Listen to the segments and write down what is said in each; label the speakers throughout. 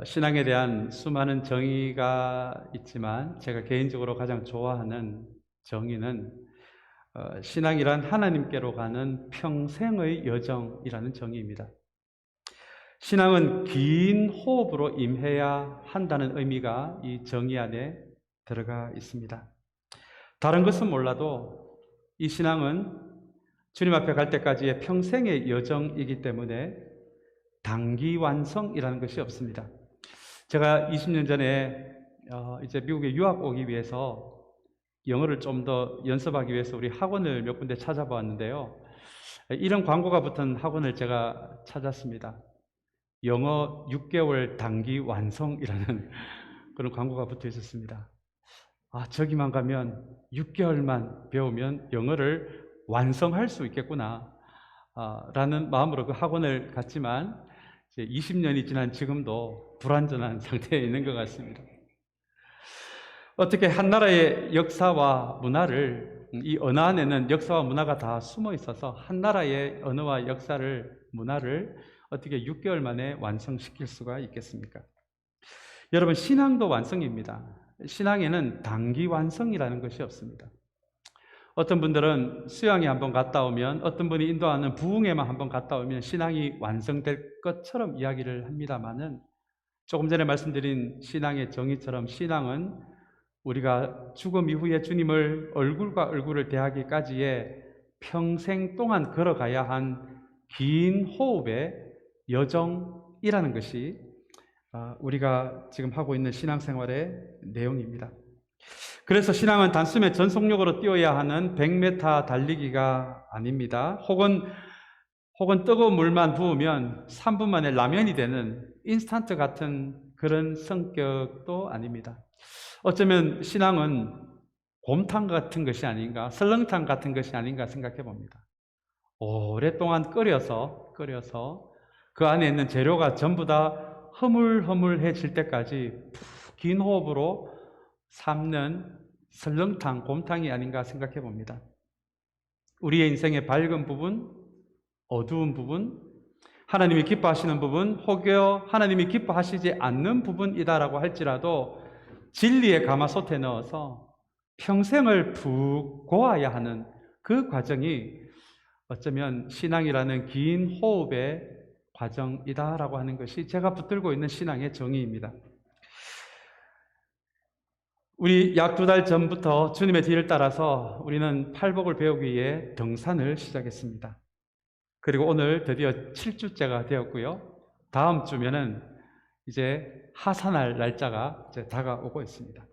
Speaker 1: 신앙에 대한 수많은 정의가 있지만 제가 개인적으로 가장 좋아하는 정의는 신앙이란 하나님께로 가는 평생의 여정이라는 정의입니다. 신앙은 긴 호흡으로 임해야 한다는 의미가 이 정의 안에 들어가 있습니다. 다른 것은 몰라도 이 신앙은 주님 앞에 갈 때까지의 평생의 여정이기 때문에 단기 완성이라는 것이 없습니다. 제가 20년 전에 이제 미국에 유학 오기 위해서 영어를 좀 더 연습하기 위해서 우리 학원을 몇 군데 찾아보았는데요. 이런 광고가 붙은 학원을 제가 찾았습니다. 영어 6개월 단기 완성이라는 그런 광고가 붙어 있었습니다. 저기만 가면 6개월만 배우면 영어를 완성할 수 있겠구나 라는 마음으로 그 학원을 갔지만 20년이 지난 지금도 불완전한 상태에 있는 것 같습니다. 어떻게 한 나라의 역사와 문화를, 이 언어 안에는 역사와 문화가 다 숨어 있어서 한 나라의 언어와 역사를, 문화를 어떻게 6개월 만에 완성시킬 수가 있겠습니까? 여러분, 신앙도 완성입니다. 신앙에는 단기 완성이라는 것이 없습니다. 어떤 분들은 수양에 한번 갔다 오면, 어떤 분이 인도하는 부흥회만 한번 갔다 오면 신앙이 완성될 것처럼 이야기를 합니다마는, 조금 전에 말씀드린 신앙의 정의처럼 신앙은 우리가 죽음 이후에 주님을 얼굴과 얼굴을 대하기까지의 평생 동안 걸어가야 한 긴 호흡의 여정이라는 것이 우리가 지금 하고 있는 신앙생활의 내용입니다. 그래서 신앙은 단숨에 전속력으로 뛰어야 하는 100m 달리기가 아닙니다. 혹은 뜨거운 물만 부으면 3분 만에 라면이 되는 인스턴트 같은 그런 성격도 아닙니다. 어쩌면 신앙은 곰탕 같은 것이 아닌가, 설렁탕 같은 것이 아닌가 생각해 봅니다. 오랫동안 끓여서 그 안에 있는 재료가 전부 다 허물허물해질 때까지 긴 호흡으로 삶는 설렁탕, 곰탕이 아닌가 생각해 봅니다. 우리의 인생의 밝은 부분, 어두운 부분, 하나님이 기뻐하시는 부분, 혹여 하나님이 기뻐하시지 않는 부분이다라고 할지라도 진리의 가마솥에 넣어서 평생을 푹 고아야 하는 그 과정이 어쩌면 신앙이라는 긴 호흡의 과정이다라고 하는 것이 제가 붙들고 있는 신앙의 정의입니다. 우리 약 2달 전부터 주님의 뒤를 따라서 우리는 팔복을 배우기 위해 등산을 시작했습니다. 그리고 오늘 드디어 7주째가 되었고요. 다음 주면은 이제 하산할 날짜가 이제 다가오고 있습니다.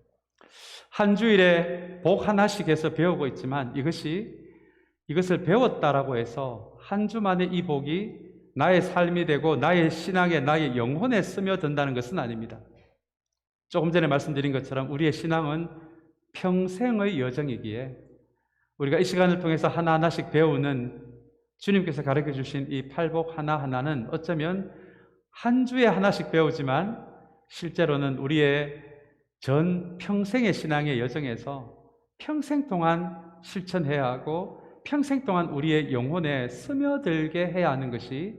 Speaker 1: 한 주일에 복 하나씩 해서 배우고 있지만 이것을 배웠다라고 해서 한 주 만에 이 복이 나의 삶이 되고 나의 신앙에, 나의 영혼에 스며든다는 것은 아닙니다. 조금 전에 말씀드린 것처럼 우리의 신앙은 평생의 여정이기에 우리가 이 시간을 통해서 하나하나씩 배우는 주님께서 가르쳐 주신 이 팔복 하나하나는 어쩌면 한 주에 하나씩 배우지만 실제로는 우리의 전 평생의 신앙의 여정에서 평생 동안 실천해야 하고 평생 동안 우리의 영혼에 스며들게 해야 하는 것이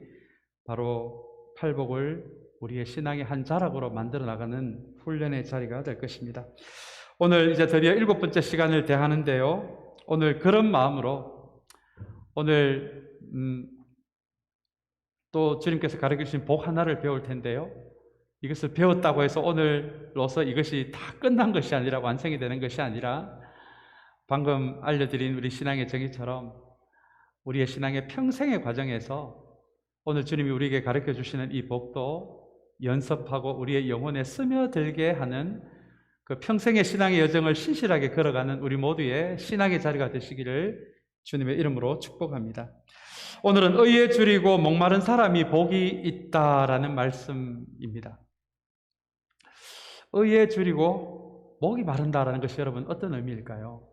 Speaker 1: 바로 팔복을 우리의 신앙의 한 자락으로 만들어 나가는 훈련의 자리가 될 것입니다. 오늘 이제 드디어 7번째 시간을 대하는데요. 오늘 그런 마음으로 오늘 또 주님께서 가르쳐 주신 복 하나를 배울 텐데요. 이것을 배웠다고 해서 오늘로서 이것이 다 끝난 것이 아니라, 완성이 되는 것이 아니라, 방금 알려드린 우리 신앙의 정의처럼 우리의 신앙의 평생의 과정에서 오늘 주님이 우리에게 가르쳐 주시는 이 복도 연습하고 우리의 영혼에 스며들게 하는 그 평생의 신앙의 여정을 신실하게 걸어가는 우리 모두의 신앙의 자리가 되시기를 주님의 이름으로 축복합니다. 오늘은 의에 줄이고 목마른 사람이 복이 있다라는 말씀입니다. 의에 줄이고 목이 마른다라는 것이 여러분 어떤 의미일까요?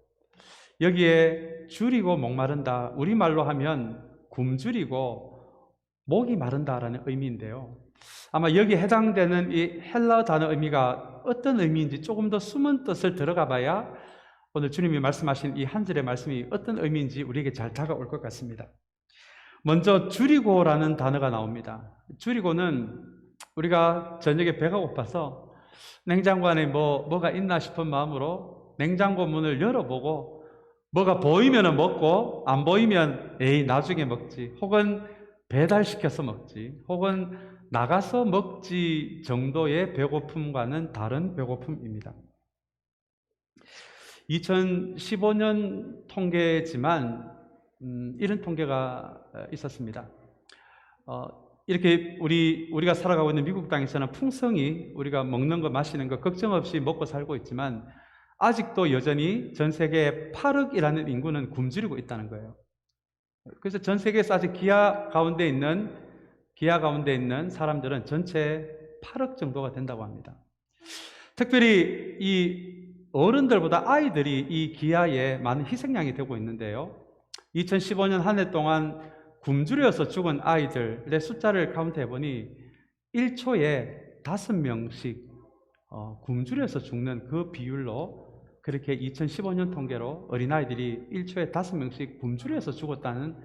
Speaker 1: 여기에 줄이고 목마른다, 우리말로 하면 굶주리고 목이 마른다라는 의미인데요. 아마 여기에 해당되는 이 헬라어 단어 의미가 어떤 의미인지 조금 더 숨은 뜻을 들어가 봐야 오늘 주님이 말씀하신 이 한 절의 말씀이 어떤 의미인지 우리에게 잘 다가올 것 같습니다. 먼저 줄이고라는 단어가 나옵니다. 줄이고는 우리가 저녁에 배가 고파서 냉장고 안에 뭐가 있나 싶은 마음으로 냉장고 문을 열어보고 뭐가 보이면 먹고 안 보이면 에이 나중에 먹지, 혹은 배달시켜서 먹지, 혹은 나가서 먹지 정도의 배고픔과는 다른 배고픔입니다. 2015년 통계지만 이런 통계가 있었습니다. 이렇게 우리가 살아가고 있는 미국 땅에서는 풍성히 우리가 먹는 거 마시는 거 걱정 없이 먹고 살고 있지만 아직도 여전히 전 세계에 8억이라는 인구는 굶주리고 있다는 거예요. 그래서 전 세계에서 아직 기아 가운데 있는 사람들은 전체 8억 정도가 된다고 합니다. 특별히 이 어른들보다 아이들이 이 기아에 많은 희생양이 되고 있는데요. 2015년 한 해 동안 굶주려서 죽은 아이들의 숫자를 카운트해 보니 1초에 5명씩 굶주려서 죽는 그 비율로, 그렇게 2015년 통계로 어린아이들이 1초에 5명씩 굶주려서 죽었다는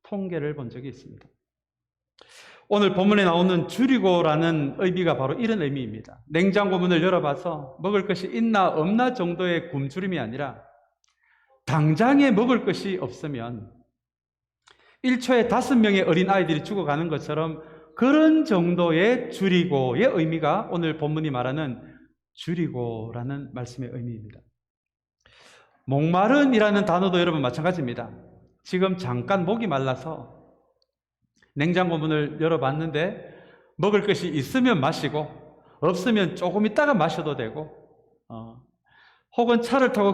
Speaker 1: 통계를 본 적이 있습니다. 오늘 본문에 나오는 줄이고라는 의미가 바로 이런 의미입니다. 냉장고 문을 열어봐서 먹을 것이 있나 없나 정도의 굶주림이 아니라 당장에 먹을 것이 없으면 1초에 5명의 어린아이들이 죽어가는 것처럼 그런 정도의 줄이고의 의미가 오늘 본문이 말하는 줄이고라는 말씀의 의미입니다. 목마른이라는 단어도 여러분 마찬가지입니다. 지금 잠깐 목이 말라서 냉장고 문을 열어봤는데 먹을 것이 있으면 마시고 없으면 조금 있다가 마셔도 되고, 혹은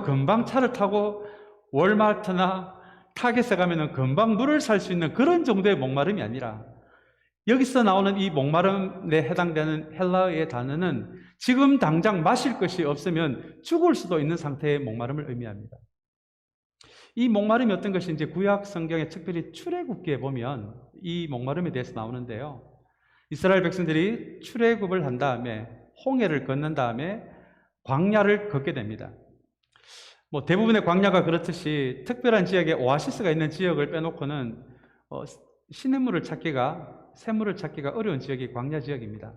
Speaker 1: 금방 차를 타고 월마트나 타겟에 가면은 금방 물을 살 수 있는 그런 정도의 목마름이 아니라, 여기서 나오는 이 목마름에 해당되는 헬라어의 단어는 지금 당장 마실 것이 없으면 죽을 수도 있는 상태의 목마름을 의미합니다. 이 목마름이 어떤 것인지 구약 성경에 특별히 출애굽기에 보면 이 목마름에 대해서 나오는데요. 이스라엘 백성들이 출애굽을 한 다음에 홍해를 건넌 다음에 광야를 걷게 됩니다. 대부분의 광야가 그렇듯이 특별한 지역에 오아시스가 있는 지역을 빼놓고는 시냇물을 찾기가, 샘물을 찾기가 어려운 지역이 광야 지역입니다.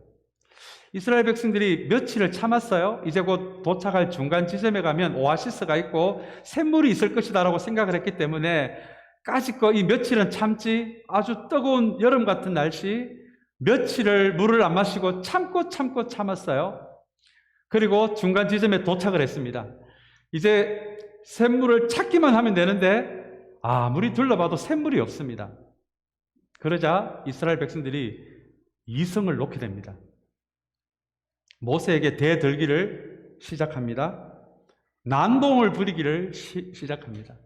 Speaker 1: 이스라엘 백성들이 며칠을 참았어요. 이제 곧 도착할 중간 지점에 가면 오아시스가 있고 샘물이 있을 것이다라고 생각을 했기 때문에 까짓거 이 며칠은 참지, 아주 뜨거운 여름 같은 날씨 며칠을 물을 안 마시고 참고 참았어요. 그리고 중간 지점에 도착을 했습니다. 이제 샘물을 찾기만 하면 되는데 아무리 둘러봐도 샘물이 없습니다. 그러자 이스라엘 백성들이 이성을 놓게 됩니다. 모세에게 대들기를 시작합니다. 난동을 부리기를 시작합니다.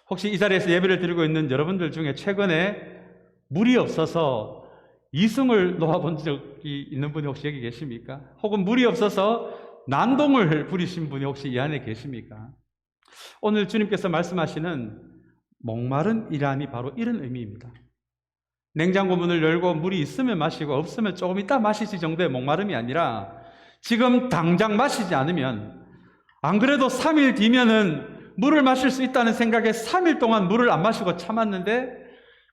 Speaker 1: 혹시 이 자리에서 예배를 드리고 있는 여러분들 중에 최근에 물이 없어서 이성을 놓아본 적이 있는 분이 혹시 여기 계십니까? 혹은 물이 없어서 난동을 부리신 분이 혹시 이 안에 계십니까? 오늘 주님께서 말씀하시는 목마른이란이 바로 이런 의미입니다. 냉장고 문을 열고 물이 있으면 마시고 없으면 조금 이따 마시지 정도의 목마름이 아니라 지금 당장 마시지 않으면, 안 그래도 3일 뒤면은 물을 마실 수 있다는 생각에 3일 동안 물을 안 마시고 참았는데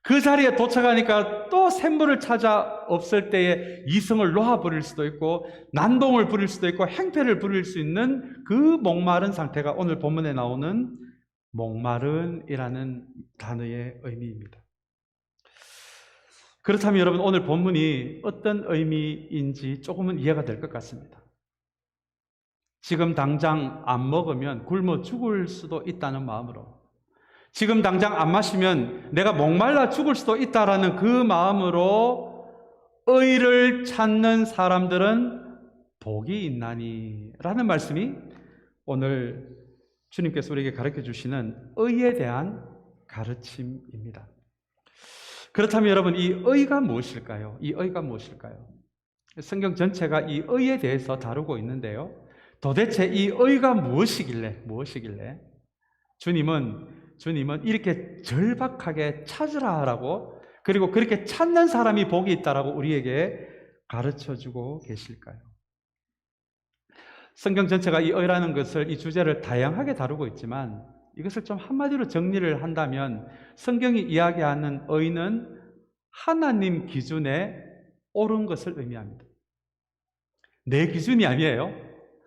Speaker 1: 그 자리에 도착하니까 또 샘물을 찾아 없을 때에 이성을 놓아버릴 수도 있고 난동을 부릴 수도 있고 행패를 부릴 수 있는 그 목마른 상태가 오늘 본문에 나오는 목마른이라는 단어의 의미입니다. 그렇다면 여러분, 오늘 본문이 어떤 의미인지 조금은 이해가 될 것 같습니다. 지금 당장 안 먹으면 굶어 죽을 수도 있다는 마음으로, 지금 당장 안 마시면 내가 목말라 죽을 수도 있다라는 그 마음으로 의를 찾는 사람들은 복이 있나니 라는 말씀이 오늘 주님께서 우리에게 가르쳐 주시는 의에 대한 가르침입니다. 그렇다면 여러분, 이 의가 무엇일까요? 이 의가 무엇일까요? 성경 전체가 이 의에 대해서 다루고 있는데요. 도대체 이 의가 무엇이길래 주님은 이렇게 절박하게 찾으라라고, 그리고 그렇게 찾는 사람이 복이 있다라고 우리에게 가르쳐주고 계실까요? 성경 전체가 이 의라는 것을, 이 주제를 다양하게 다루고 있지만 이것을 좀 한마디로 정리를 한다면 성경이 이야기하는 의는 하나님 기준에 옳은 것을 의미합니다. 내 기준이 아니에요.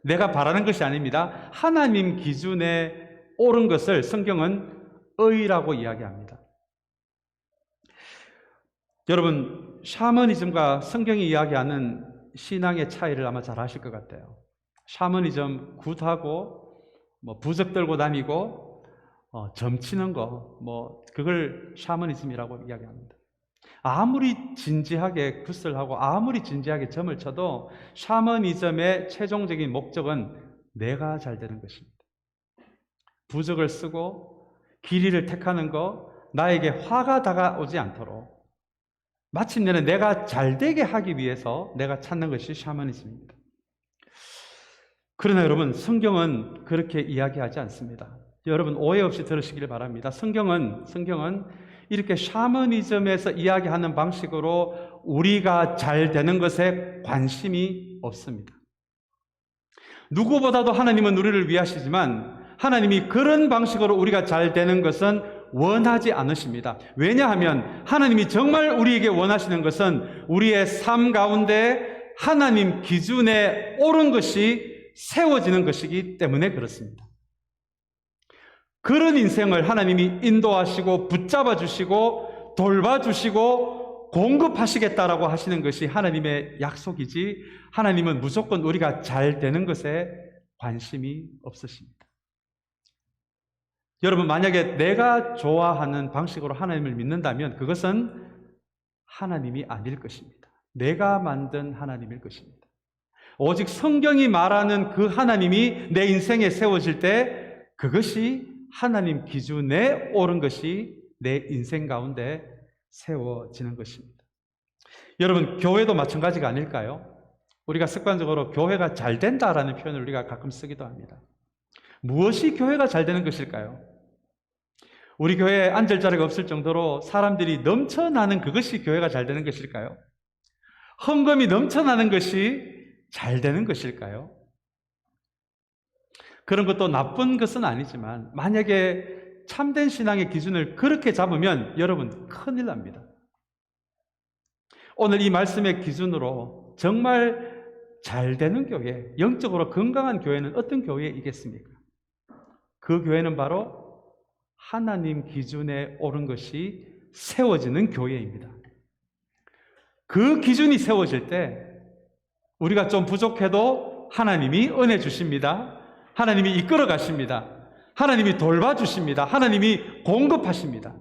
Speaker 1: 내가 바라는 것이 아닙니다. 하나님 기준에 옳은 것을 성경은 의라고 이야기합니다. 여러분, 샤머니즘과 성경이 이야기하는 신앙의 차이를 아마 잘 아실 것 같아요. 샤머니즘 굿하고 부적 들고 다니고 점치는 거 그걸 샤머니즘이라고 이야기합니다. 아무리 진지하게 굿을 하고 아무리 진지하게 점을 쳐도 샤머니즘의 최종적인 목적은 내가 잘 되는 것입니다. 부적을 쓰고 길이를 택하는 거, 나에게 화가 다가오지 않도록 마침내는 내가 잘되게 하기 위해서 내가 찾는 것이 샤머니즘입니다. 그러나 여러분, 성경은 그렇게 이야기하지 않습니다. 여러분, 오해 없이 들으시길 바랍니다. 성경은 이렇게 샤머니즘에서 이야기하는 방식으로 우리가 잘 되는 것에 관심이 없습니다. 누구보다도 하나님은 우리를 위하시지만 하나님이 그런 방식으로 우리가 잘 되는 것은 원하지 않으십니다. 왜냐하면 하나님이 정말 우리에게 원하시는 것은 우리의 삶 가운데 하나님 기준에 옳은 것이 세워지는 것이기 때문에 그렇습니다. 그런 인생을 하나님이 인도하시고 붙잡아 주시고 돌봐주시고 공급하시겠다라고 하시는 것이 하나님의 약속이지, 하나님은 무조건 우리가 잘 되는 것에 관심이 없으십니다. 여러분, 만약에 내가 좋아하는 방식으로 하나님을 믿는다면 그것은 하나님이 아닐 것입니다. 내가 만든 하나님일 것입니다. 오직 성경이 말하는 그 하나님이 내 인생에 세워질 때 그것이 하나님 기준에 옳은 것이 내 인생 가운데 세워지는 것입니다. 여러분, 교회도 마찬가지가 아닐까요? 우리가 습관적으로 교회가 잘 된다라는 표현을 우리가 가끔 쓰기도 합니다. 무엇이 교회가 잘 되는 것일까요? 우리 교회에 앉을 자리가 없을 정도로 사람들이 넘쳐나는 그것이 교회가 잘 되는 것일까요? 헌금이 넘쳐나는 것이 잘 되는 것일까요? 그런 것도 나쁜 것은 아니지만 만약에 참된 신앙의 기준을 그렇게 잡으면 여러분 큰일 납니다. 오늘 이 말씀의 기준으로 정말 잘 되는 교회, 영적으로 건강한 교회는 어떤 교회이겠습니까? 그 교회는 바로 하나님 기준에 옳은 것이 세워지는 교회입니다. 그 기준이 세워질 때 우리가 좀 부족해도 하나님이 은혜 주십니다. 하나님이 이끌어 가십니다. 하나님이 돌봐주십니다. 하나님이 공급하십니다.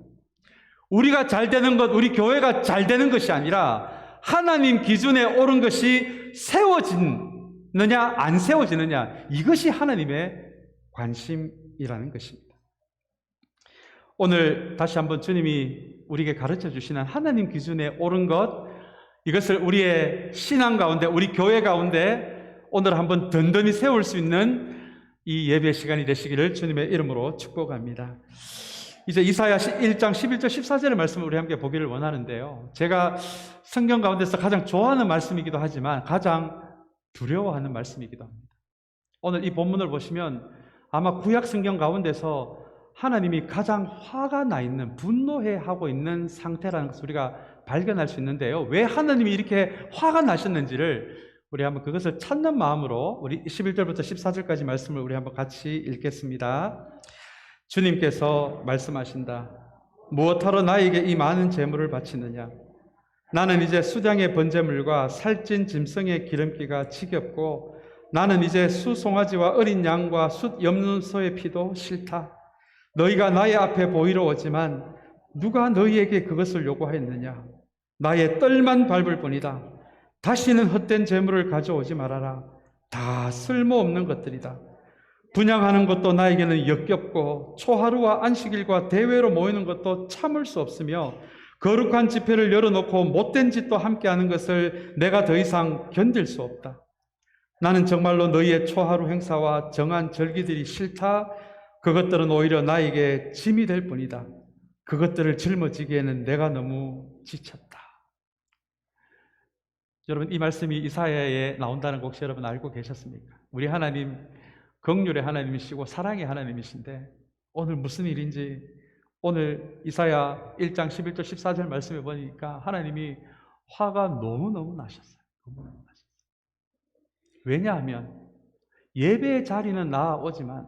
Speaker 1: 우리가 잘 되는 것, 우리 교회가 잘 되는 것이 아니라 하나님 기준에 옳은 것이 세워지느냐 안 세워지느냐, 이것이 하나님의 관심이라는 것입니다. 오늘 다시 한번 주님이 우리에게 가르쳐 주시는 하나님 기준에 옳은 것, 이것을 우리의 신앙 가운데, 우리 교회 가운데 오늘 한번 든든히 세울 수 있는 이 예배 시간이 되시기를 주님의 이름으로 축복합니다. 이제 이사야 1장 11절 14절의 말씀을 우리 함께 보기를 원하는데요, 제가 성경 가운데서 가장 좋아하는 말씀이기도 하지만 가장 두려워하는 말씀이기도 합니다. 오늘 이 본문을 보시면 아마 구약 성경 가운데서 하나님이 가장 화가 나 있는, 분노해하고 있는 상태라는 것을 우리가 발견할 수 있는데요, 왜 하나님이 이렇게 화가 나셨는지를 우리 한번 그것을 찾는 마음으로 우리 11절부터 14절까지 말씀을 우리 한번 같이 읽겠습니다. 주님께서 말씀하신다. 무엇하러 나에게 이 많은 재물을 바치느냐? 나는 이제 수량의 번제물과 살찐 짐승의 기름기가 지겹고 나는 이제 수송아지와 어린 양과 숫 염소의 피도 싫다. 너희가 나의 앞에 보이러 오지만 누가 너희에게 그것을 요구하였느냐? 나의 뜰만 밟을 뿐이다. 다시는 헛된 재물을 가져오지 말아라. 다 쓸모없는 것들이다. 분향하는 것도 나에게는 역겹고 초하루와 안식일과 대회로 모이는 것도 참을 수 없으며 거룩한 집회를 열어놓고 못된 짓도 함께하는 것을 내가 더 이상 견딜 수 없다. 나는 정말로 너희의 초하루 행사와 정한 절기들이 싫다. 그것들은 오히려 나에게 짐이 될 뿐이다. 그것들을 짊어지기에는 내가 너무 지쳤다. 여러분, 이 말씀이 이사야에 나온다는 거 혹시 여러분 알고 계셨습니까? 우리 하나님 긍휼의 하나님이시고 사랑의 하나님이신데 오늘 무슨 일인지, 오늘 이사야 1장 11절 14절 말씀해 보니까 하나님이 화가 너무너무 나셨어요. 왜냐하면 예배의 자리는 나아오지만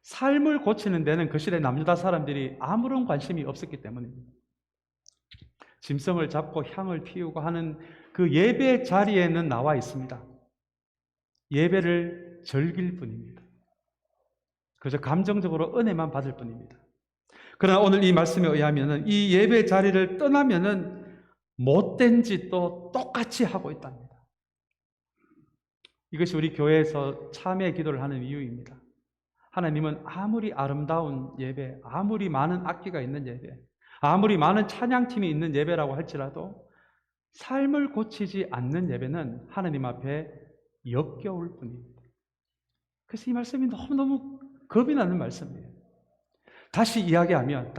Speaker 1: 삶을 고치는 데는 그 시대 남유다 사람들이 아무런 관심이 없었기 때문입니다. 짐승을 잡고 향을 피우고 하는 그 예배 자리에는 나와 있습니다. 예배를 즐길 뿐입니다. 그저 감정적으로 은혜만 받을 뿐입니다. 그러나 오늘 이 말씀에 의하면 이 예배 자리를 떠나면은 못된 짓도 똑같이 하고 있답니다. 이것이 우리 교회에서 참회 기도를 하는 이유입니다. 하나님은 아무리 아름다운 예배, 아무리 많은 악기가 있는 예배, 아무리 많은 찬양팀이 있는 예배라고 할지라도 삶을 고치지 않는 예배는 하나님 앞에 역겨울 뿐입니다. 그래서 이 말씀이 너무너무 겁이 나는 말씀이에요. 다시 이야기하면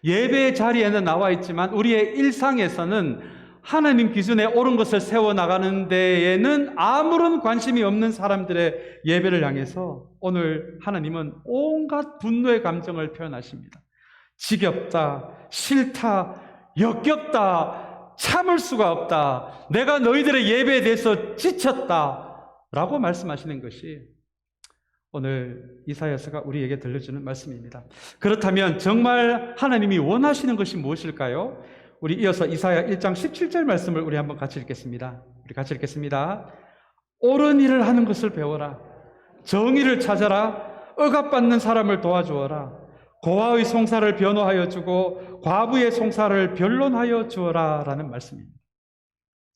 Speaker 1: 예배의 자리에는 나와 있지만 우리의 일상에서는 하나님 기준에 옳은 것을 세워나가는 데에는 아무런 관심이 없는 사람들의 예배를 향해서 오늘 하나님은 온갖 분노의 감정을 표현하십니다. 지겹다, 싫다, 역겹다, 참을 수가 없다, 내가 너희들의 예배에 대해서 지쳤다 라고 말씀하시는 것이 오늘 이사야서가 우리에게 들려주는 말씀입니다. 그렇다면 정말 하나님이 원하시는 것이 무엇일까요? 우리 이어서 이사야 1장 17절 말씀을 우리 한번 같이 읽겠습니다. 우리 같이 읽겠습니다. 옳은 일을 하는 것을 배워라. 정의를 찾아라. 억압받는 사람을 도와주어라. 고아의 송사를 변호하여 주고 과부의 송사를 변론하여 주어라 라는 말씀입니다.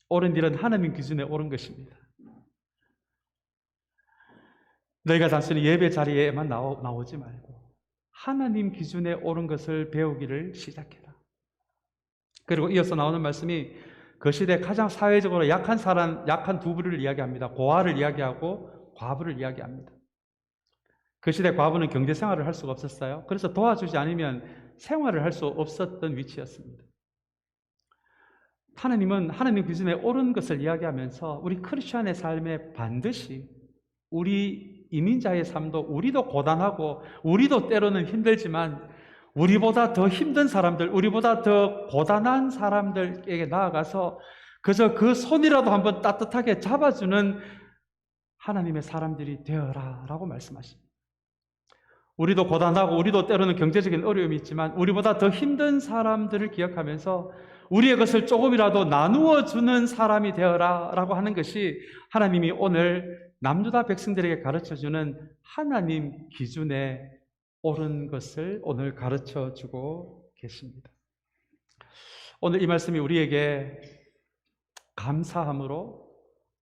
Speaker 1: 옳은 일은 하나님 기준에 옳은 것입니다. 너희가 단순히 예배 자리에만 나오지 말고 하나님 기준에 옳은 것을 배우기를 시작해라. 그리고 이어서 나오는 말씀이 그 시대 가장 사회적으로 약한 사람, 약한 두 부류를 이야기합니다. 고아를 이야기하고 과부를 이야기합니다. 그 시대 과부는 경제 생활을 할 수가 없었어요. 그래서 도와주지 않으면 생활을 할 수 없었던 위치였습니다. 하나님은 하나님 기준에 옳은 것을 이야기하면서 우리 크리스천의 삶에 반드시 우리 이민자의 삶도 우리도 고단하고 우리도 때로는 힘들지만 우리보다 더 힘든 사람들, 우리보다 더 고단한 사람들에게 나아가서 그저 그 손이라도 한번 따뜻하게 잡아주는 하나님의 사람들이 되어라 라고 말씀하십니다. 우리도 고단하고 우리도 때로는 경제적인 어려움이 있지만 우리보다 더 힘든 사람들을 기억하면서 우리의 것을 조금이라도 나누어 주는 사람이 되어라 라고 하는 것이 하나님이 오늘 남유다 백성들에게 가르쳐주는 하나님 기준에 옳은 것을 오늘 가르쳐주고 계십니다. 오늘 이 말씀이 우리에게 감사함으로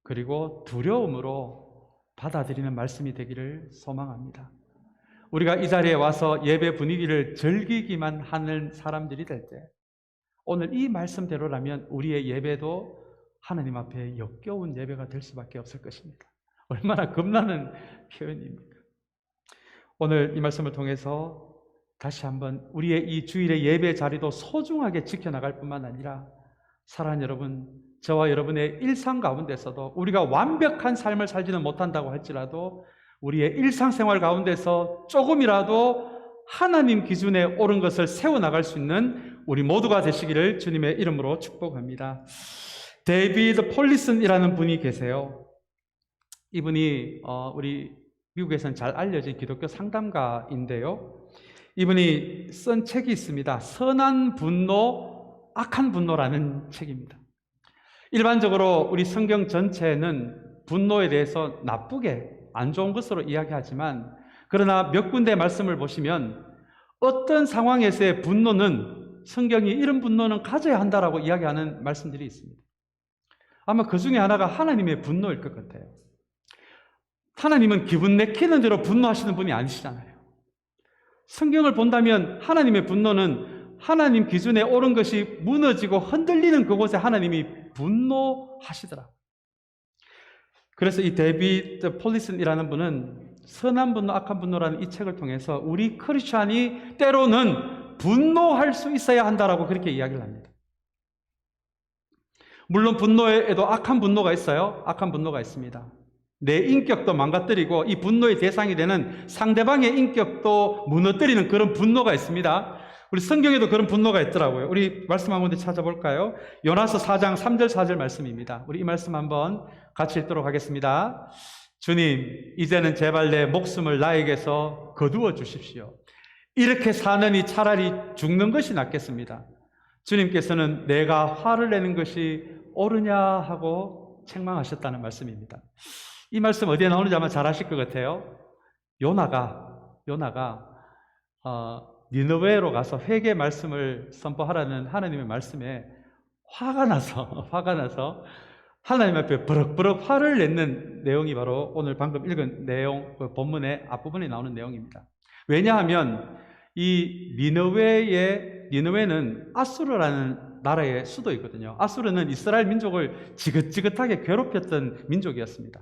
Speaker 1: 그리고 두려움으로 받아들이는 말씀이 되기를 소망합니다. 우리가 이 자리에 와서 예배 분위기를 즐기기만 하는 사람들이 될 때 오늘 이 말씀대로라면 우리의 예배도 하나님 앞에 역겨운 예배가 될 수밖에 없을 것입니다. 얼마나 겁나는 표현입니까? 오늘 이 말씀을 통해서 다시 한번 우리의 이 주일의 예배 자리도 소중하게 지켜나갈 뿐만 아니라 사랑하는 여러분, 저와 여러분의 일상 가운데서도 우리가 완벽한 삶을 살지는 못한다고 할지라도 우리의 일상생활 가운데서 조금이라도 하나님 기준에 옳은 것을 세워나갈 수 있는 우리 모두가 되시기를 주님의 이름으로 축복합니다. 데이비드 폴리슨이라는 분이 계세요. 이분이 우리 미국에서는 잘 알려진 기독교 상담가인데요. 이분이 쓴 책이 있습니다. 선한 분노, 악한 분노라는 책입니다. 일반적으로 우리 성경 전체는 분노에 대해서 나쁘게 안 좋은 것으로 이야기하지만 그러나 몇 군데 말씀을 보시면 어떤 상황에서의 분노는 성경이 이런 분노는 가져야 한다라고 이야기하는 말씀들이 있습니다. 아마 그 중에 하나가 하나님의 분노일 것 같아요. 하나님은 기분 내키는 대로 분노하시는 분이 아니시잖아요. 성경을 본다면 하나님의 분노는 하나님 기준에 옳은 것이 무너지고 흔들리는 그곳에 하나님이 분노하시더라. 그래서 이 데이비드 폴리슨이라는 분은 선한 분노, 악한 분노라는 이 책을 통해서 우리 크리스찬이 때로는 분노할 수 있어야 한다라고 그렇게 이야기를 합니다. 물론 분노에도 악한 분노가 있어요. 악한 분노가 있습니다. 내 인격도 망가뜨리고 이 분노의 대상이 되는 상대방의 인격도 무너뜨리는 그런 분노가 있습니다. 우리 성경에도 그런 분노가 있더라고요. 우리 말씀 한 군데 찾아볼까요? 요나서 4장 3절 4절 말씀입니다. 우리 이 말씀 한번 같이 읽도록 하겠습니다. 주님, 이제는 제발 내 목숨을 나에게서 거두어 주십시오. 이렇게 사느니 차라리 죽는 것이 낫겠습니다. 주님께서는 내가 화를 내는 것이 옳으냐 하고 책망하셨다는 말씀입니다. 이 말씀 어디에 나오는지 아마 잘 아실 것 같아요. 요나가 니느웨로 가서 회개 말씀을 선포하라는 하나님의 말씀에 화가 나서 하나님 앞에 버럭버럭 화를 내는 내용이 바로 오늘 방금 읽은 내용, 그 본문의 앞부분에 나오는 내용입니다. 왜냐하면 이 니느웨는 아수르라는 나라의 수도이거든요. 아수르는 이스라엘 민족을 지긋지긋하게 괴롭혔던 민족이었습니다.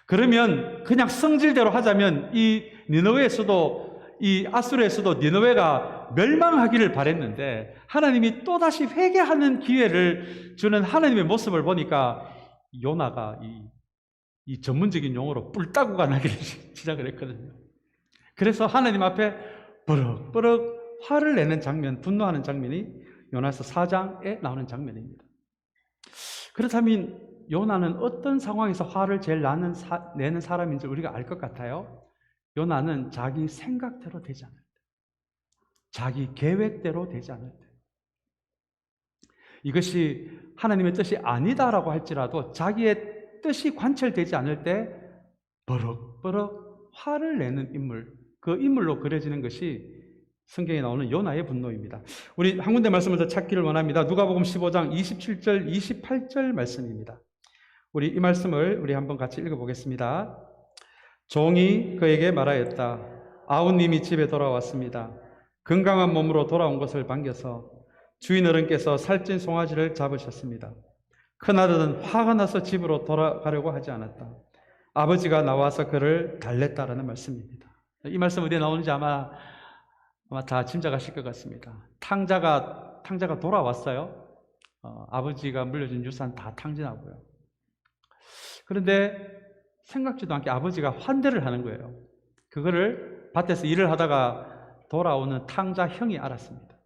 Speaker 1: 그러면 그냥 성질대로 하자면 이 니느웨의 수도, 이 아수르의 수도 니느웨가 멸망하기를 바랬는데 하나님이 또다시 회개하는 기회를 주는 하나님의 모습을 보니까 요나가 이 전문적인 용어로 뿔따구가 나기를 시작을 했거든요. 그래서 하나님 앞에 버럭버럭 화를 내는 장면, 분노하는 장면이 요나서 4장에 나오는 장면입니다. 그렇다면 요나는 어떤 상황에서 화를 제일 내는 사람인지 우리가 알 것 같아요. 요나는 자기 생각대로 되지 않을 때, 자기 계획대로 되지 않을 때, 이것이 하나님의 뜻이 아니다라고 할지라도 자기의 뜻이 관철되지 않을 때 버럭버럭 화를 내는 인물, 그 인물로 그려지는 것이 성경에 나오는 요나의 분노입니다. 우리 한 군데 말씀을 더 찾기를 원합니다. 누가복음 15장 27절, 28절 말씀입니다. 우리 이 말씀을 우리 한번 같이 읽어보겠습니다. 종이 그에게 말하였다. 아우님이 집에 돌아왔습니다. 건강한 몸으로 돌아온 것을 반겨서 주인 어른께서 살찐 송아지를 잡으셨습니다. 큰아들은 화가 나서 집으로 돌아가려고 하지 않았다. 아버지가 나와서 그를 달랬다라는 말씀입니다. 이 말씀 어디에 나오는지 아마 다 짐작하실 것 같습니다. 탕자가 돌아왔어요. 아버지가 물려준 유산 다 탕진하고요. 그런데 생각지도 않게 아버지가 환대를 하는 거예요. 그거를 밭에서 일을 하다가 돌아오는 탕자 형이 알았습니다.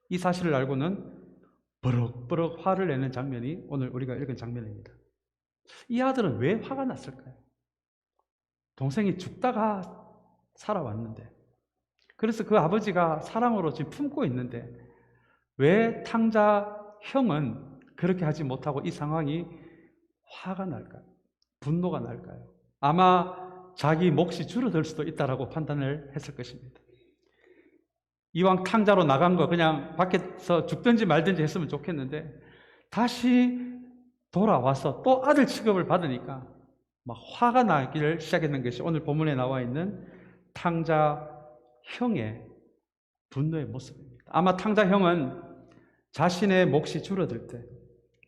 Speaker 1: 이 사실을 알고는 버럭버럭 화를 내는 장면이 오늘 우리가 읽은 장면입니다. 이 아들은 왜 화가 났을까요? 동생이 죽다가 살아왔는데, 그래서 그 아버지가 사랑으로 지금 품고 있는데 왜 탕자 형은 그렇게 하지 못하고 이 상황이 화가 날까요? 분노가 날까요? 아마 자기 몫이 줄어들 수도 있다라고 판단을 했을 것입니다. 이왕 탕자로 나간 거 그냥 밖에서 죽든지 말든지 했으면 좋겠는데 다시 돌아와서 또 아들 취급을 받으니까 막 화가 나기를 시작했는 것이 오늘 본문에 나와 있는 탕자 형의 분노의 모습입니다. 아마 탕자 형은 자신의 몫이 줄어들 때,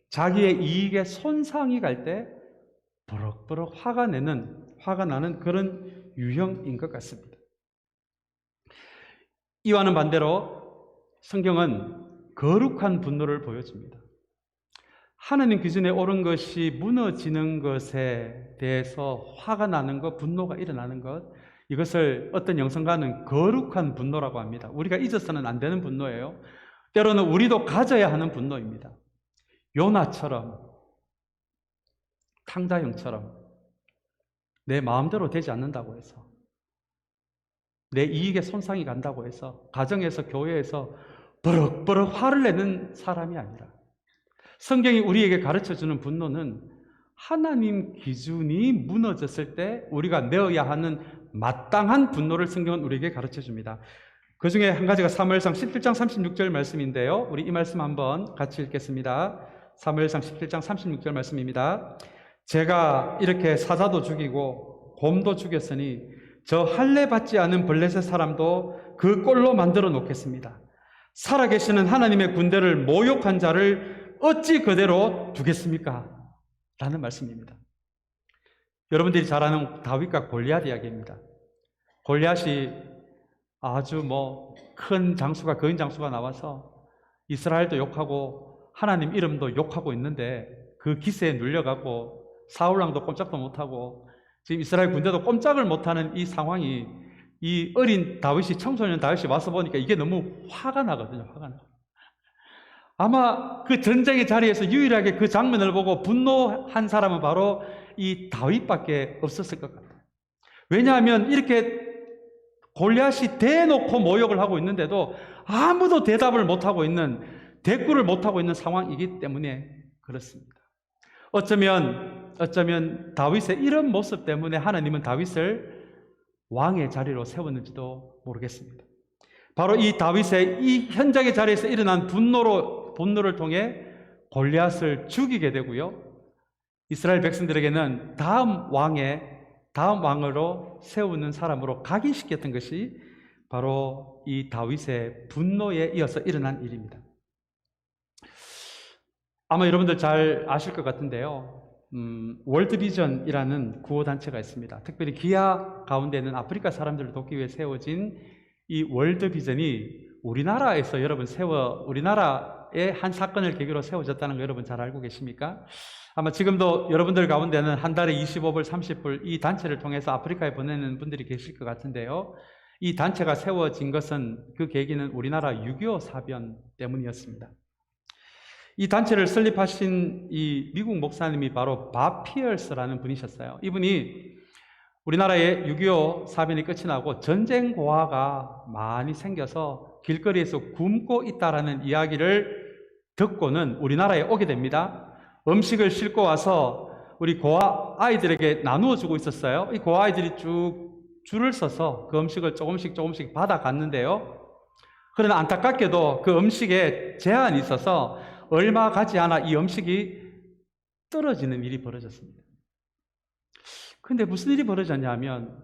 Speaker 1: 자기의 이익에 손상이 갈 때 버럭버럭 화가 나는 그런 유형인 것 같습니다. 이와는 반대로 성경은 거룩한 분노를 보여줍니다. 하나님 기준에 옳은 것이 무너지는 것에 대해서 화가 나는 것, 분노가 일어나는 것, 이것을 어떤 영성가는 거룩한 분노라고 합니다. 우리가 잊어서는 안 되는 분노예요. 때로는 우리도 가져야 하는 분노입니다. 요나처럼, 탕자형처럼 내 마음대로 되지 않는다고 해서, 내 이익에 손상이 간다고 해서 가정에서 교회에서 버럭버럭 화를 내는 사람이 아니라, 성경이 우리에게 가르쳐주는 분노는 하나님 기준이 무너졌을 때 우리가 내어야 하는 마땅한 분노를 성경은 우리에게 가르쳐줍니다. 그 중에 한 가지가 사무엘상 17장 36절 말씀인데요, 우리 이 말씀 한번 같이 읽겠습니다. 사무엘상 17장 36절 말씀입니다. 제가 이렇게 사자도 죽이고 곰도 죽였으니 저 할례 받지 않은 블레셋 사람도 그 꼴로 만들어 놓겠습니다. 살아계시는 하나님의 군대를 모욕한 자를 어찌 그대로 두겠습니까? 라는 말씀입니다. 여러분들이 잘 아는 다윗과 골리앗 이야기입니다. 골리앗이 아주 큰 장수가, 거인 장수가 나와서 이스라엘도 욕하고 하나님 이름도 욕하고 있는데 그 기세에 눌려가고 사울왕도 꼼짝도 못하고 지금 이스라엘 군대도 꼼짝을 못하는 이 상황이 이 어린 다윗이, 청소년 다윗이 와서 보니까 이게 너무 화가 나거든요. 화가 나. 아마 그 전쟁의 자리에서 유일하게 그 장면을 보고 분노한 사람은 바로 이 다윗밖에 없었을 것 같아요. 왜냐하면 이렇게 골리앗이 대놓고 모욕을 하고 있는데도 아무도 대답을 못하고 있는, 대꾸를 못하고 있는 상황이기 때문에 그렇습니다. 어쩌면 다윗의 이런 모습 때문에 하나님은 다윗을 왕의 자리로 세웠는지도 모르겠습니다. 바로 이 다윗의 이 현장의 자리에서 일어난 분노를 통해 골리앗을 죽이게 되고요, 이스라엘 백성들에게는 다음 왕으로 세우는 사람으로 각인시켰던 것이 바로 이 다윗의 분노에 이어서 일어난 일입니다. 아마 여러분들 잘 아실 것 같은데요, 월드비전이라는 구호단체가 있습니다. 특별히 기아 가운데 있는 아프리카 사람들을 돕기 위해 세워진 이 월드비전이 우리나라에서 우리나라의 한 사건을 계기로 세워졌다는 거 여러분 잘 알고 계십니까? 아마 지금도 여러분들 가운데는 한 달에 25불, 30불 이 단체를 통해서 아프리카에 보내는 분들이 계실 것 같은데요, 이 단체가 세워진 것은, 그 계기는 우리나라 6.25 사변 때문이었습니다. 이 단체를 설립하신 이 미국 목사님이 바로 밥 피어스라는 분이셨어요. 이분이 우리나라의 6.25 사변이 끝이 나고 전쟁 고아가 많이 생겨서 길거리에서 굶고 있다라는 이야기를 듣고는 우리나라에 오게 됩니다. 음식을 싣고 와서 우리 고아 아이들에게 나누어 주고 있었어요. 이 고아 아이들이 쭉 줄을 서서 그 음식을 조금씩 받아갔는데요, 그러나 안타깝게도 그 음식에 제한이 있어서 얼마 가지 않아 이 음식이 떨어지는 일이 벌어졌습니다. 그런데 무슨 일이 벌어졌냐면,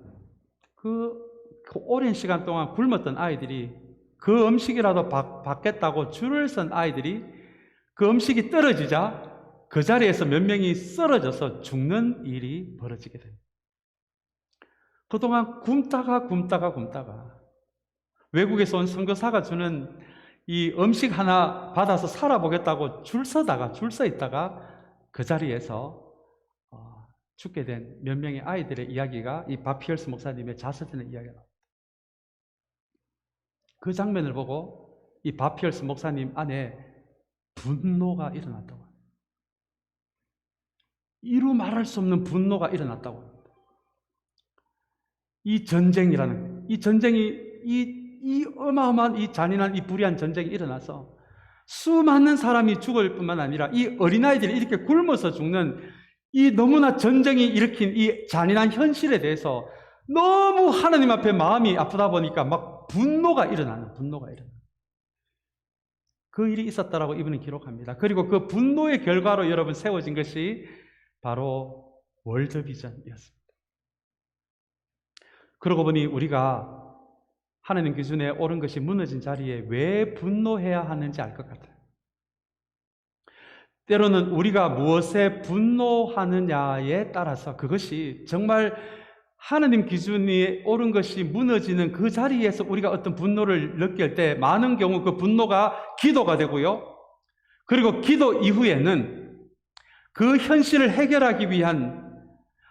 Speaker 1: 그 오랜 시간 동안 굶었던 아이들이, 그 음식이라도 받겠다고 줄을 선 아이들이 그 음식이 떨어지자 그 자리에서 몇 명이 쓰러져서 죽는 일이 벌어지게 됩니다. 그동안 굶다가 외국에서 온 선교사가 주는 이 음식 하나 받아서 살아보겠다고 줄 서 있다가 그 자리에서 죽게 된 몇 명의 아이들의 이야기가 이 밥 피어스 목사님의 자서전의 이야기가 나옵니다. 그 장면을 보고 이 밥 피어스 목사님 안에 분노가 일어났다고 합니다. 이루 말할 수 없는 분노가 일어났다고 합니다. 이 전쟁이 이 어마어마한 이 잔인한 이 불의한 전쟁이 일어나서 수많은 사람이 죽을 뿐만 아니라 이 어린아이들이 이렇게 굶어서 죽는 이 너무나 전쟁이 일으킨 이 잔인한 현실에 대해서 너무 하나님 앞에 마음이 아프다 보니까 막 분노가 일어나는. 그 일이 있었다라고 이분은 기록합니다. 그리고 그 분노의 결과로 여러분 세워진 것이 바로 월드비전이었습니다. 그러고 보니 우리가 하나님 기준에 옳은 것이 무너진 자리에 왜 분노해야 하는지 알 것 같아요. 때로는 우리가 무엇에 분노하느냐에 따라서 그것이 정말 하나님 기준이 옳은 것이 무너지는 그 자리에서 우리가 어떤 분노를 느낄 때 많은 경우 그 분노가 기도가 되고요, 그리고 기도 이후에는 그 현실을 해결하기 위한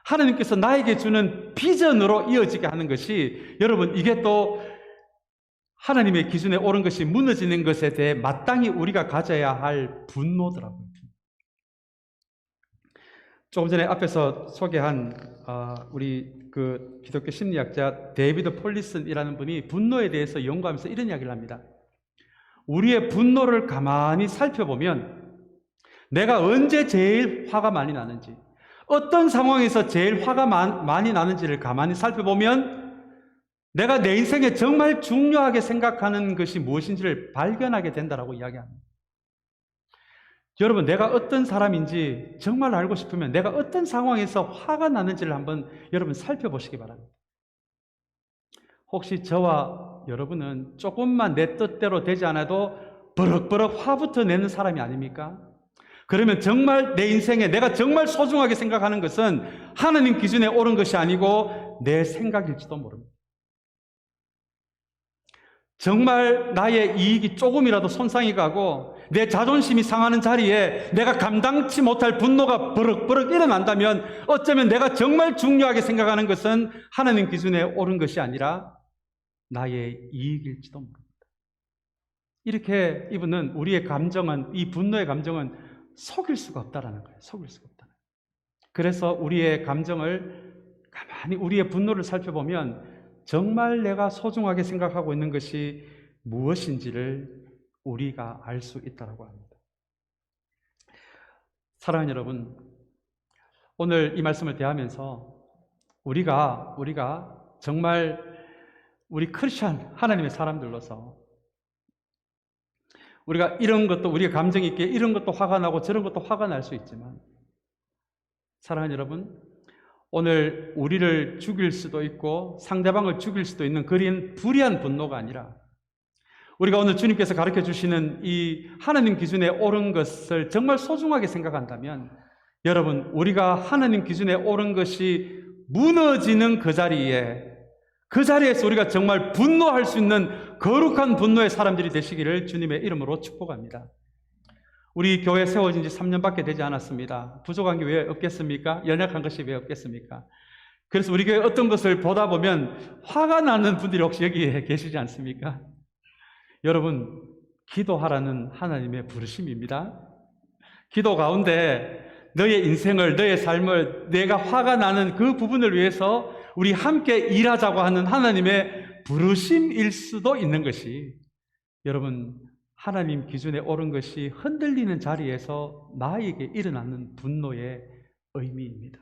Speaker 1: 하나님께서 나에게 주는 비전으로 이어지게 하는 것이, 여러분, 이게 또 하나님의 기준에 옳은 것이 무너지는 것에 대해 마땅히 우리가 가져야 할 분노더라고요. 조금 전에 앞에서 소개한 우리 그 기독교 심리학자 데이비드 폴리슨이라는 분이 분노에 대해서 연구하면서 이런 이야기를 합니다. 우리의 분노를 가만히 살펴보면 내가 언제 제일 화가 많이 나는지, 어떤 상황에서 제일 화가 많이 나는지를 가만히 살펴보면 내가 내 인생에 정말 중요하게 생각하는 것이 무엇인지를 발견하게 된다라고 이야기합니다. 여러분, 내가 어떤 사람인지 정말 알고 싶으면 내가 어떤 상황에서 화가 나는지를 한번 여러분 살펴보시기 바랍니다. 혹시 저와 여러분은 조금만 내 뜻대로 되지 않아도 버럭버럭 화부터 내는 사람이 아닙니까? 그러면 정말 내 인생에 내가 정말 소중하게 생각하는 것은 하나님 기준에 옳은 것이 아니고 내 생각일지도 모릅니다. 정말 나의 이익이 조금이라도 손상이 가고 내 자존심이 상하는 자리에 내가 감당치 못할 분노가 버럭버럭 일어난다면 어쩌면 내가 정말 중요하게 생각하는 것은 하나님 기준에 옳은 것이 아니라 나의 이익일지도 모릅니다. 이렇게 이분은 우리의 감정은, 이 분노의 감정은 속일 수가 없다라는 거예요. 속일 수가 없다는 거예요. 그래서 우리의 감정을 가만히 우리의 분노를 살펴보면 정말 내가 소중하게 생각하고 있는 것이 무엇인지를 우리가 알 수 있다고 합니다. 사랑하는 여러분, 오늘 이 말씀을 대하면서 우리가 정말 우리 크리스천 하나님의 사람들로서 우리가 이런 것도 우리가 감정이 있기에 이런 것도 화가 나고 저런 것도 화가 날 수 있지만, 사랑하는 여러분, 오늘 우리를 죽일 수도 있고 상대방을 죽일 수도 있는 그런 불의한 분노가 아니라 우리가 오늘 주님께서 가르쳐 주시는 이 하나님 기준에 옳은 것을 정말 소중하게 생각한다면, 여러분, 우리가 하나님 기준에 옳은 것이 무너지는 그 자리에서 우리가 정말 분노할 수 있는 거룩한 분노의 사람들이 되시기를 주님의 이름으로 축복합니다. 우리 교회 세워진 지 3년밖에 되지 않았습니다. 부족한 게 왜 없겠습니까? 연약한 것이 왜 없겠습니까? 그래서 우리 교회 어떤 것을 보다 보면 화가 나는 분들이 혹시 여기에 계시지 않습니까? 여러분, 기도하라는 하나님의 부르심입니다. 기도 가운데 너의 인생을, 너의 삶을, 내가 화가 나는 그 부분을 위해서 우리 함께 일하자고 하는 하나님의 부르심일 수도 있는 것이, 여러분, 하나님 기준에 옳은 것이 흔들리는 자리에서 나에게 일어나는 분노의 의미입니다.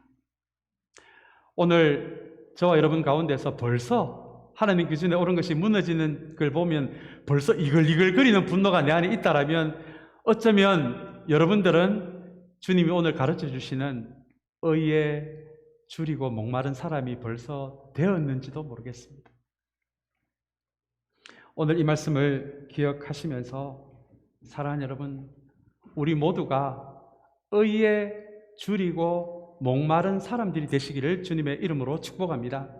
Speaker 1: 오늘 저와 여러분 가운데서 벌써 하나님 기준에 옳은 것이 무너지는 걸 보면 벌써 이글이글거리는 분노가 내 안에 있다라면, 어쩌면 여러분들은 주님이 오늘 가르쳐 주시는 의에 줄이고 목마른 사람이 벌써 되었는지도 모르겠습니다. 오늘 이 말씀을 기억하시면서, 사랑하는 여러분, 우리 모두가 의에 줄이고 목마른 사람들이 되시기를 주님의 이름으로 축복합니다.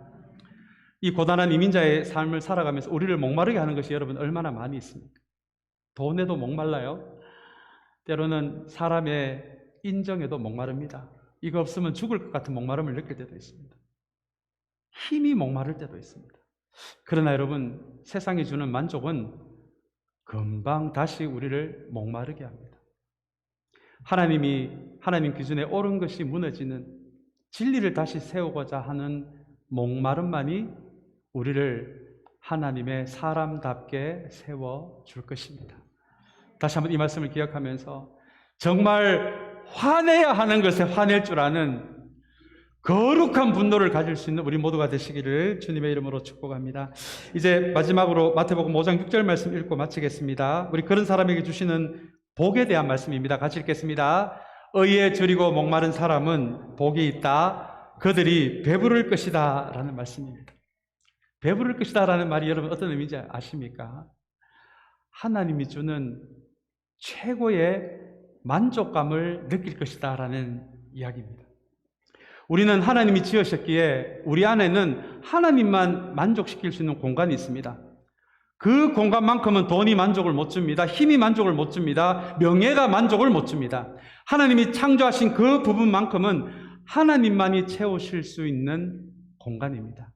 Speaker 1: 이 고단한 이민자의 삶을 살아가면서 우리를 목마르게 하는 것이 여러분 얼마나 많이 있습니까? 돈에도 목말라요. 때로는 사람의 인정에도 목마릅니다. 이거 없으면 죽을 것 같은 목마름을 느낄 때도 있습니다. 힘이 목마를 때도 있습니다. 그러나 여러분, 세상이 주는 만족은 금방 다시 우리를 목마르게 합니다. 하나님 기준에 옳은 것이 무너지는, 진리를 다시 세우고자 하는 목마름만이 우리를 하나님의 사람답게 세워줄 것입니다. 다시 한번 이 말씀을 기억하면서 정말 화내야 하는 것에 화낼 줄 아는 거룩한 분노를 가질 수 있는 우리 모두가 되시기를 주님의 이름으로 축복합니다. 이제 마지막으로 마태복음 5장 6절 말씀 읽고 마치겠습니다. 우리 그런 사람에게 주시는 복에 대한 말씀입니다. 같이 읽겠습니다. 의에 줄이고 목마른 사람은 복이 있다. 그들이 배부를 것이다 라는 말씀입니다. 배부를 것이다 라는 말이 여러분 어떤 의미인지 아십니까? 하나님이 주는 최고의 만족감을 느낄 것이다 라는 이야기입니다. 우리는 하나님이 지으셨기에 우리 안에는 하나님만 만족시킬 수 있는 공간이 있습니다. 그 공간만큼은 돈이 만족을 못 줍니다. 힘이 만족을 못 줍니다. 명예가 만족을 못 줍니다. 하나님이 창조하신 그 부분만큼은 하나님만이 채우실 수 있는 공간입니다.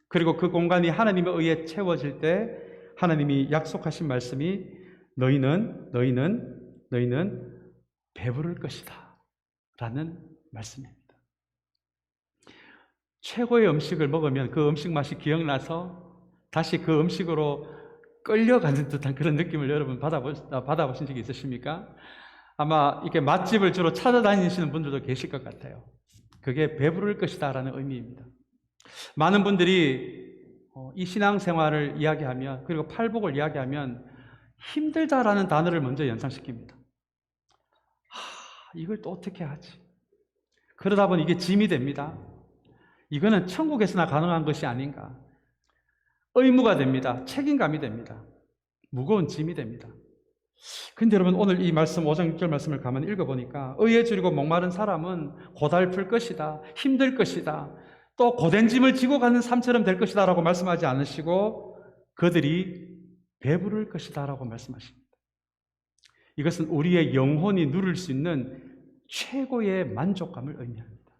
Speaker 1: 그리고 그 공간이 하나님에 의해 채워질 때 하나님이 약속하신 말씀이 너희는 배부를 것이다 라는 말씀입니다. 최고의 음식을 먹으면 그 음식 맛이 기억나서 다시 그 음식으로 끌려가는 듯한 그런 느낌을 여러분 받아보신 적이 있으십니까? 아마 이렇게 맛집을 주로 찾아다니시는 분들도 계실 것 같아요. 그게 배부를 것이다 라는 의미입니다. 많은 분들이 이 신앙생활을 이야기하면, 그리고 팔복을 이야기하면 힘들다라는 단어를 먼저 연상시킵니다. 이걸 또 어떻게 하지? 그러다 보니 이게 짐이 됩니다. 이거는 천국에서나 가능한 것이 아닌가. 의무가 됩니다. 책임감이 됩니다. 무거운 짐이 됩니다. 근데 여러분, 오늘 이 말씀 5장 6절 말씀을 가만히 읽어보니까 의에 줄이고 목마른 사람은 고달플 것이다, 힘들 것이다, 또 고된 짐을 지고 가는 삶처럼 될 것이다 라고 말씀하지 않으시고 그들이 배부를 것이다 라고 말씀하십니다. 이것은 우리의 영혼이 누릴 수 있는 최고의 만족감을 의미합니다.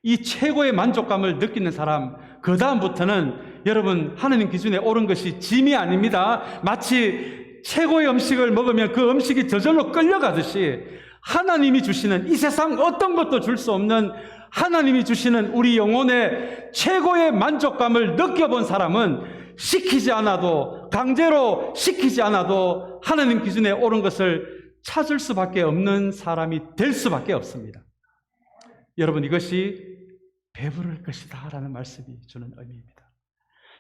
Speaker 1: 이 최고의 만족감을 느끼는 사람, 그 다음부터는 여러분 하나님 기준에 옳은 것이 짐이 아닙니다. 마치 최고의 음식을 먹으면 그 음식이 저절로 끌려가듯이 하나님이 주시는 이 세상 어떤 것도 줄 수 없는 하나님이 주시는 우리 영혼의 최고의 만족감을 느껴본 사람은 시키지 않아도, 강제로 시키지 않아도 하나님 기준에 옳은 것을 찾을 수밖에 없는 사람이 될 수밖에 없습니다. 여러분, 이것이 배부를 것이다 라는 말씀이 주는 의미입니다.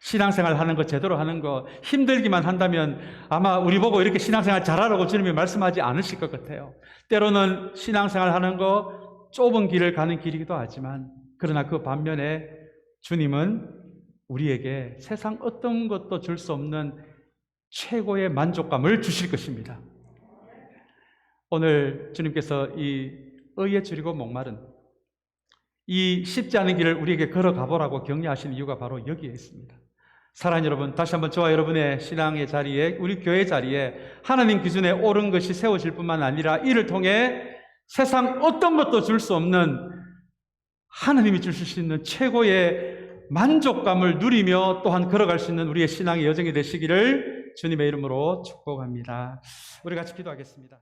Speaker 1: 신앙생활 하는 거, 제대로 하는 거 힘들기만 한다면 아마 우리 보고 이렇게 신앙생활 잘하라고 주님이 말씀하지 않으실 것 같아요. 때로는 신앙생활 하는 거 좁은 길을 가는 길이기도 하지만, 그러나 그 반면에 주님은 우리에게 세상 어떤 것도 줄 수 없는 최고의 만족감을 주실 것입니다. 오늘 주님께서 이 의에 줄이고 목마른 이 쉽지 않은 길을 우리에게 걸어가 보라고 격려하신 이유가 바로 여기에 있습니다. 사랑하는 여러분, 다시 한번 저와 여러분의 신앙의 자리에, 우리 교회 자리에 하나님 기준에 옳은 것이 세워질 뿐만 아니라 이를 통해 세상 어떤 것도 줄 수 없는 하나님이 주실 수 있는 최고의 만족감을 누리며 또한 걸어갈 수 있는 우리의 신앙의 여정이 되시기를 주님의 이름으로 축복합니다. 우리 같이 기도하겠습니다.